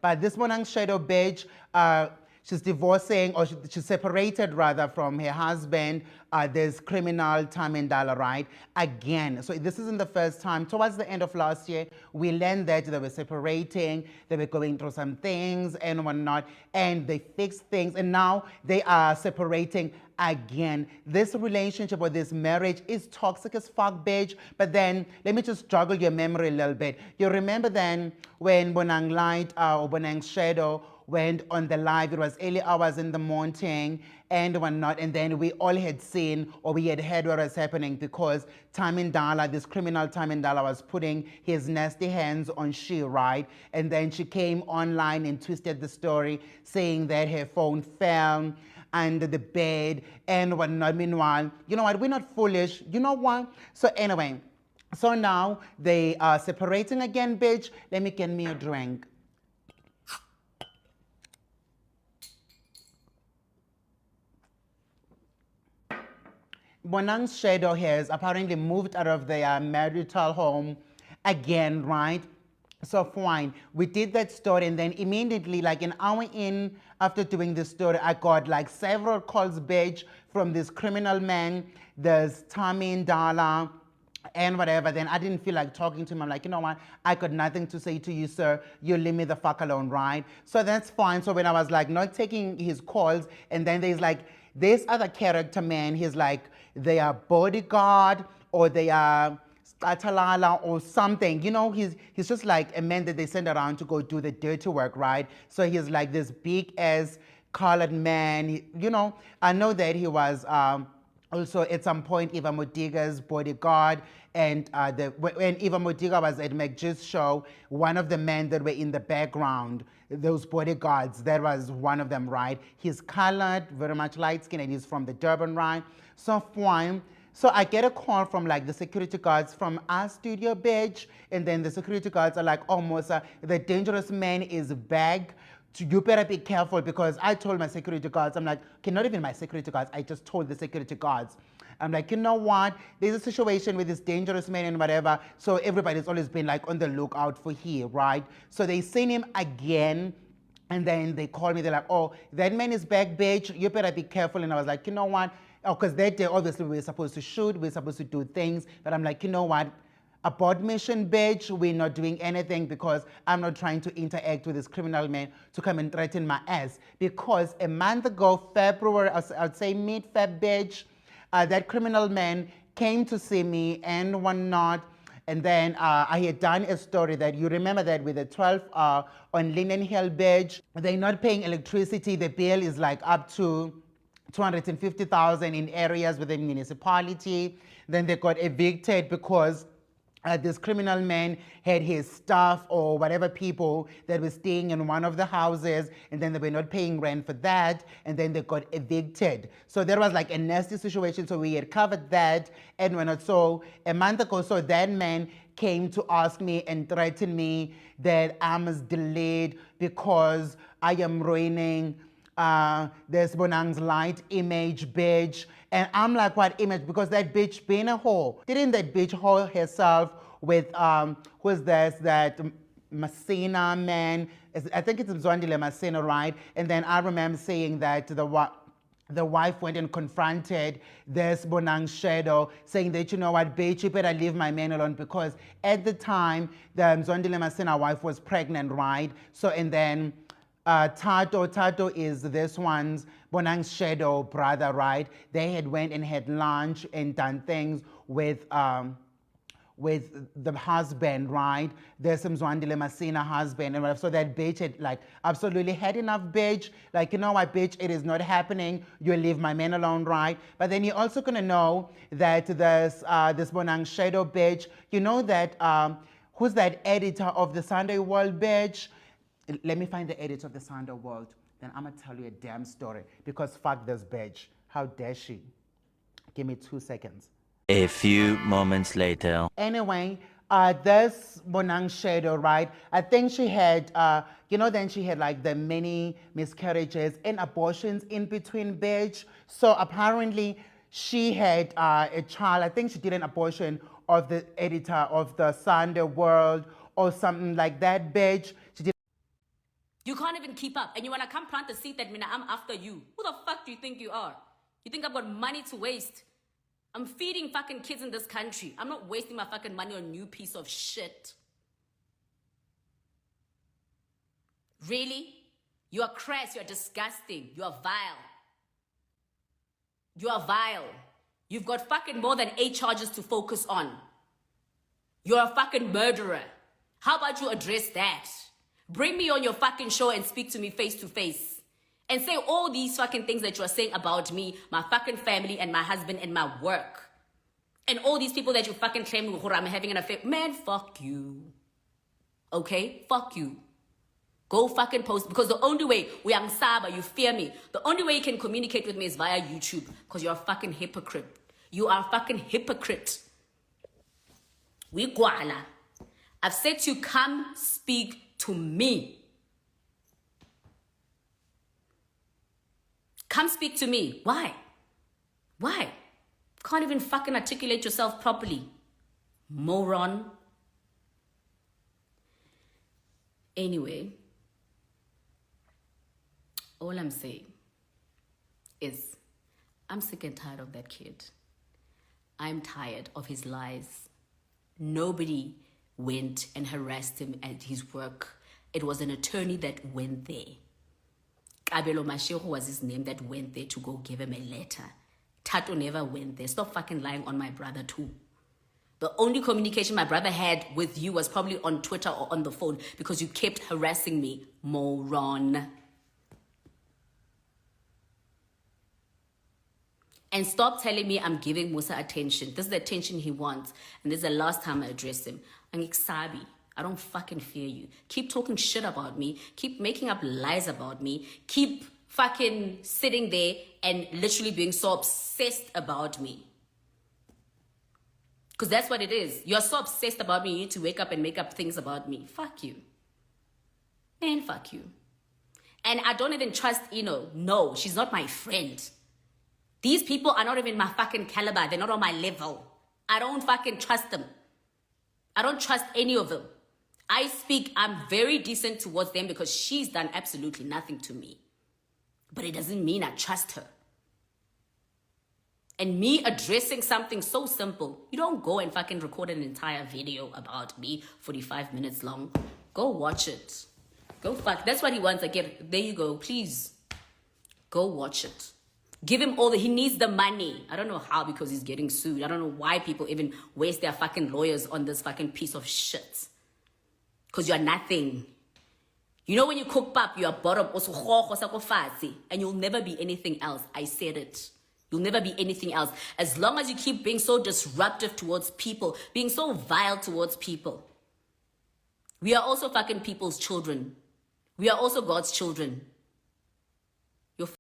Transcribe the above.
But this Bonang Shadow bitch, she's divorcing, or she's separated rather from her husband. There's criminal Tamindala, right? Again. So this isn't the first time. Towards the end of last year, we learned that they were separating, they were going through some things and whatnot, and they fixed things, and now they are separating again. This relationship or this marriage is toxic as fuck, bitch. But then let me just joggle your memory a little bit. You remember then when Bonang Light or Bonang Shadow went on the live, it was early hours in the morning and whatnot, and then we all had seen or we had heard what was happening because Tamindala, this criminal Tamindala, was putting his nasty hands on she, right? And then she came online and twisted the story saying that her phone fell under the bed and whatnot. Meanwhile, you know what, we're not foolish, you know what? So anyway, so now they are separating again, bitch. Let me get me a drink. Bonang's Shadow has apparently moved out of their marital home again, right? So fine, we did that story, and then immediately, like an hour in after doing this story, I got like several calls, bitch, from this criminal man, there's Tamindala, and whatever. Then I didn't feel like talking to him. I'm like, you know what? I got nothing to say to you, sir. You leave me the fuck alone, right? So that's fine. So when I was like not taking his calls, and then there's like this other character, man, he's like, they are bodyguard or they are Atalala or something. You know, he's just like a man that they send around to go do the dirty work, right? So he's like this big ass colored man. You know, I know that he was also at some point Eva Modiga's bodyguard, and when Eva Modiga was at McG's show, one of the men that were in the background, those bodyguards, that was one of them, right? He's colored, very much light skinned, and he's from the Durban, right? So fine. So I get a call from like the security guards from our studio, bitch, and then the security guards are like, oh, Musa, the dangerous man is back. You better be careful, because I told my security guards, I'm like, okay, not even my security guards, I just told the security guards. I'm like, you know what, there's a situation with this dangerous man and whatever, so everybody's always been like on the lookout for him, right? So they seen him again, and then they called me, they're like, oh, that man is back, bitch, you better be careful. And I was like, you know what, oh, because that day, obviously, we were supposed to shoot, we were supposed to do things, but I'm like, you know what, abort mission, bitch, we're not doing anything, because I'm not trying to interact with this criminal man to come and threaten my ass. Because a month ago, February, I'd say mid-Feb, bitch, that criminal man came to see me and whatnot. And then I had done a story that you remember that with the 12 on Linden Hill, bitch. They're not paying electricity. The bill is like up to 250,000 in areas within municipality. Then they got evicted because this criminal man had his staff or whatever people that were staying in one of the houses, and then they were not paying rent for that, and then they got evicted. So there was like a nasty situation. So we had covered that, and when so a month ago, so that man came to ask me and threaten me that I must delayed because I am ruining there's Bonang's Light image, bitch. And I'm like, what image? Because that bitch being a whore. Didn't that bitch whore herself with, who's this, that Masina man? I think it's Mzwandile Masina, right? And then I remember saying that the wife went and confronted this Bonang Shadow, saying that, you know what, bitch, you better leave my man alone, because at the time, the Mzwandile Masina wife was pregnant, right? So, and then Tato is this one's Bonang's Shadow brother, right? They had went and had lunch and done things with the husband, right? There's some Mzwandile Masina husband, and whatever. So that bitch had like absolutely had enough, bitch. Like, you know what, bitch, it is not happening. You leave my man alone, right? But then you're also gonna know that this Bonang Shadow bitch, you know that who's that editor of the Sunday World, bitch? Let me find the editor of the Sunday World. Then I'm gonna tell you a damn story, because fuck this bitch. How dare she? Give me 2 seconds. A few moments later. Anyway, this Bonang Shadow, right? I think she had, you know, then she had like the many miscarriages and abortions in between, bitch. So apparently she had a child. I think she did an abortion of the editor of the Sunday World or something like that, bitch. She did You can't even keep up. And you want to come plant the seed that mina, I'm after you. Who the fuck do you think you are? You think I've got money to waste? I'm feeding fucking kids in this country. I'm not wasting my fucking money on you piece of shit. Really? You are crass. You are disgusting. You are vile. You are vile. You've got fucking more than 8 charges to focus on. You're a fucking murderer. How about you address that? Bring me on your fucking show and speak to me face to face. And say all these fucking things that you're saying about me, my fucking family and my husband and my work. And all these people that you fucking claim I'm having an affair. Man, fuck you. Okay? Fuck you. Go fucking post, because the only way, you fear me. The only way you can communicate with me is via YouTube, because you're a fucking hypocrite. You are a fucking hypocrite. We guala. I've said to you, come speak to me. Come speak to me. Why? Why? Can't even fucking articulate yourself properly. Moron. Anyway. All I'm saying is I'm sick and tired of that kid. I'm tired of his lies. Nobody went and harassed him at his work. It was an attorney that went there. Kabelo Mashego was his name, that went there to go give him a letter. Tato never went there. Stop fucking lying on my brother too. The only communication my brother had with you was probably on Twitter or on the phone, because you kept harassing me. Moron. And stop telling me I'm giving Musa attention. This is the attention he wants. And this is the last time I address him. I'm Iksabi. I don't fucking fear you. Keep talking shit about me. Keep making up lies about me. Keep fucking sitting there and literally being so obsessed about me. Because that's what it is. You're so obsessed about me, you need to wake up and make up things about me. Fuck you. Man, fuck you. And I don't even trust Ino. No, she's not my friend. These people are not even my fucking caliber. They're not on my level. I don't fucking trust them. I don't trust any of them. I'm very decent towards them because she's done absolutely nothing to me. But it doesn't mean I trust her. And me addressing something so simple, you don't go and fucking record an entire video about me, 45 minutes long. Go watch it. Go fuck. That's what he wants. There you go. Please. Go watch it. Give him he needs the money. I don't know how, because he's getting sued. I don't know why people even waste their fucking lawyers on this fucking piece of shit. Because you're nothing. You know when you cook pap, you're bottom, and you'll never be anything else. I said it. You'll never be anything else. As long as you keep being so disruptive towards people, being so vile towards people. We are also fucking people's children. We are also God's children.